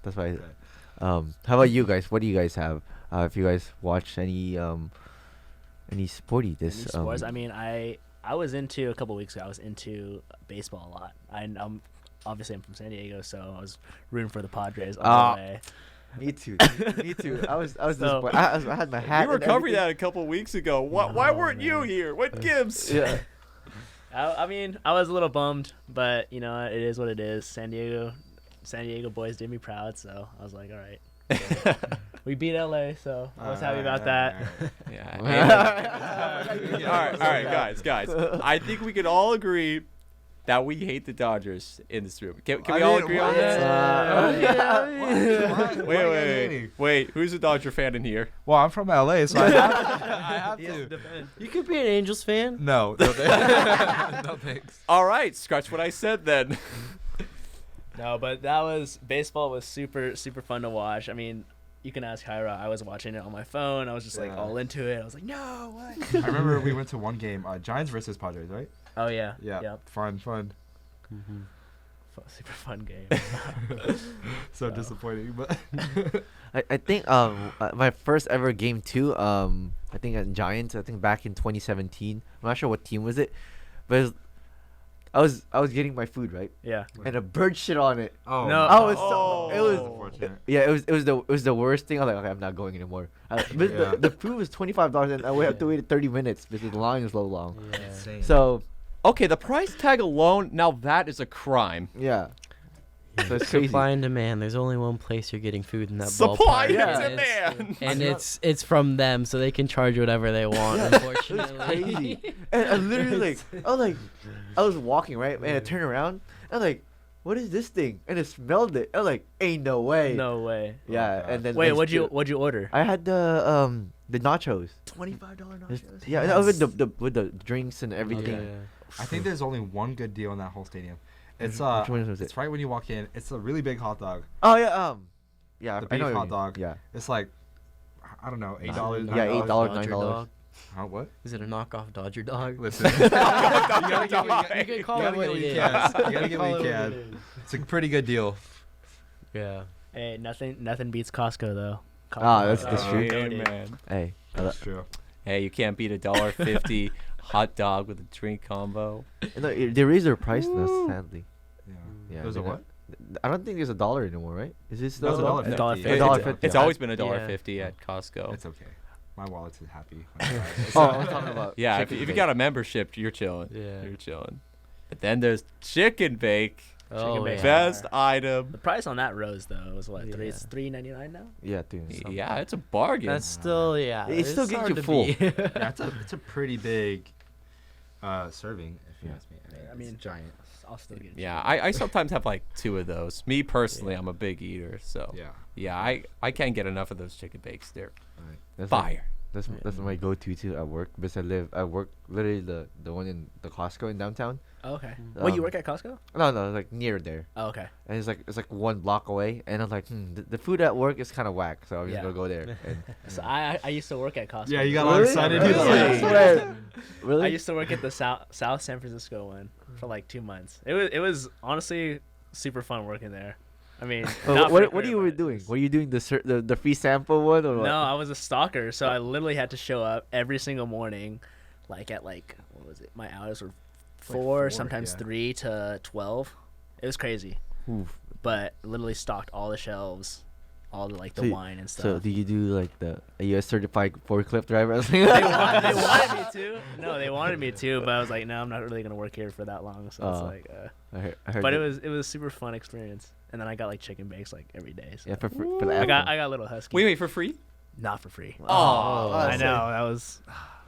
B: That's why. How about you guys? What do you guys have? If you guys watch any sporty this
C: sports? I mean, I was into a couple weeks ago. I was into baseball a lot. I'm obviously I'm from San Diego, so I was rooting for the Padres all the way.
B: Me too. Me too. I was disappointed. I had my hat.
A: You were covering that a couple weeks ago. Why weren't you here? What gives?
B: Yeah.
C: I mean, I was a little bummed, but you know, it is what it is. San Diego boys did me proud, so I was like, all right. We beat LA, so I was happy about that.
A: Yeah. All right, guys. I think we can all agree that we hate the Dodgers in this room. Can we all agree on that? Wait. Who's a Dodger fan in here?
D: Well, I'm from LA, so I have to.
E: You could be an Angels fan.
D: No thanks.
A: All right, scratch what I said then.
C: No, but baseball was super, super fun to watch. I mean, you can ask Hyra. I was watching it on my phone. I was just like all into it. I was like, no, what?
D: I remember we went to one game, Giants versus Padres, right?
C: Oh, yeah.
D: Yeah.
C: Yep.
D: Fun.
C: Mm-hmm. Super fun game.
D: So disappointing, but
B: I think my first ever game too. I think at Giants. I think back in 2017. I'm not sure what team was it, but I was getting my food right.
C: Yeah.
B: And a bird shit on it.
D: oh
C: No.
B: It was
D: unfortunate.
B: Yeah, it was the worst thing. I was like, okay, I'm not going anymore. But the food was $25, and I have to wait 30 minutes because the line is so long.
E: Yeah.
D: Insane.
B: So
A: Okay, the price tag alone, now that is a crime.
B: yeah, so it's crazy.
E: Supply and demand. There's only one place you're getting food in that
A: Supply
E: ballpark.
A: and demand.
E: And it's from them, so they can charge whatever they want. Unfortunately,
B: Crazy. And I literally I was walking right, and I turned around. I was like, what is this thing? And I smelled it. I was like, ain't no way.
C: No way.
B: Yeah, and then
C: Wait, what'd you order?
B: I had the nachos.
C: $25 nachos.
B: Yeah, no, with the drinks and everything.
D: I think there's only one good deal in that whole stadium. It's
B: Which one was
D: it's
B: it?
D: right when you walk in. It's a really big hot dog.
B: Oh yeah, yeah.
D: The
B: I know
D: beef
B: what
D: hot
B: you mean.
D: dog.
B: Yeah.
D: It's like, I don't know, $8.
B: Yeah, $8,
E: Dodger
B: $9.
E: dog.
D: Huh, what?
E: Is it a knockoff Dodger dog?
D: Listen,
E: You can call it what it is.
D: You gotta get what you can. It's a pretty good deal.
E: Yeah.
C: Hey, nothing beats Costco though.
B: That's true.
A: Hey, man.
B: Hey,
D: That's true.
A: Hey, you can't beat $1.50 hot dog with a drink combo.
B: no, they raised their price now, sadly.
D: Yeah.
B: Yeah.
D: There's a what?
B: I don't think there's $1 anymore, right? Is this
D: No,
B: still
D: it's
C: $1.50.
A: It's
B: $1.50.
A: always been
E: Yeah.
A: $1.50 at Costco.
D: It's okay. My wallet's happy. when I buy it.
B: Oh, I'm talking about.
A: Yeah, if
B: chicken
A: you
B: bake.
A: got a membership, you're chilling.
E: Yeah.
A: You're chilling. But then there's chicken bake.
E: Oh,
C: bake.
E: yeah.
A: Best item.
C: The price on that rose though was what?
E: Yeah.
C: It's $3.99 now.
B: Yeah, dude.
A: Yeah, it's a bargain.
E: That's still
B: It still gets
E: hard
B: you
E: to
B: full.
E: beat.
D: Yeah, it's a pretty big Serving, if you
B: Yeah.
D: ask me.
C: I mean,
D: it's giant.
C: I'll still get it.
A: Yeah, I sometimes have like 2 of those. Me personally, I'm a big eater, so
D: Yeah.
A: yeah, I can't get enough of those chicken bakes. They're
B: That's
A: fire.
B: That's my go-to too at work because I work literally the one in the Costco in downtown.
C: Oh, okay. Well, you
B: Um,
C: work at Costco?
B: No, like near there,
C: Oh, okay.
B: and it's like 1 block away, and I'm like, the food at work is kind of whack, so I'm just
C: Yeah.
B: gonna go there. And,
C: So I used to work at Costco.
D: Yeah, you got all
B: Really?
D: excited.
B: Really?
D: He's
B: I
D: like,
B: swear. Really?
C: I used to work at the South San Francisco one for like 2 months. It was honestly super fun working there. I mean,
B: Oh,
C: not
B: what
C: for
B: what
C: career,
B: you were
C: but
B: doing?
C: it's-
B: Were you doing the free sample one or what?
C: No, I was a stalker, so I literally had to show up every single morning, like at like what was it? My hours were 4,
D: 4,
C: sometimes
D: yeah.
C: 3 to 12. It was crazy,
B: Oof.
C: but literally stocked all the shelves, all the like the
B: So y-
C: wine and stuff.
B: So did you do like are you a certified forklift driver?
C: they wanted me to. No, they wanted me to, but I was like, no, I'm not really gonna work here for that long. So it's
B: Oh.
C: like,
B: I heard
C: but
B: that.
C: it was a super fun experience. And then I got like chicken bakes like every day. So
B: Yeah, for the
C: I
B: app
C: got
B: one.
C: a little husky.
A: Wait, for free?
C: Not for free.
A: Oh,
C: I
B: that's
C: know that was.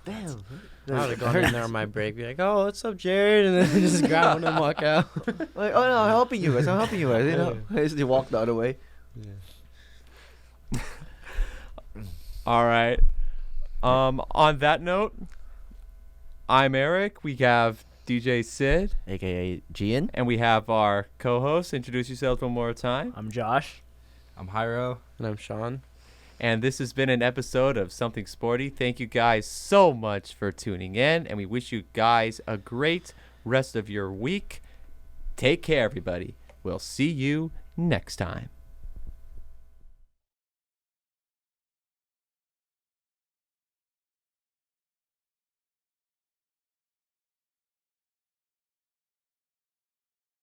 B: Damn.
E: I would have gone in there on my break, be like, "Oh, what's up, Jared?" and then just grab one and walk out.
B: Like, oh no, I'm helping you guys. I'm helping you guys. You know, I just walk the other way.
A: All right. On that note, I'm Erik. We have DJ Sid,
B: AKA Gian.
A: and we have our co-host. Introduce yourselves one more time.
C: I'm Josh.
D: I'm Hyro.
E: And I'm Sean.
A: And this has been an episode of Something Sporty. Thank you guys so much for tuning in, and we wish you guys a great rest of your week. Take care, everybody. We'll see you next time.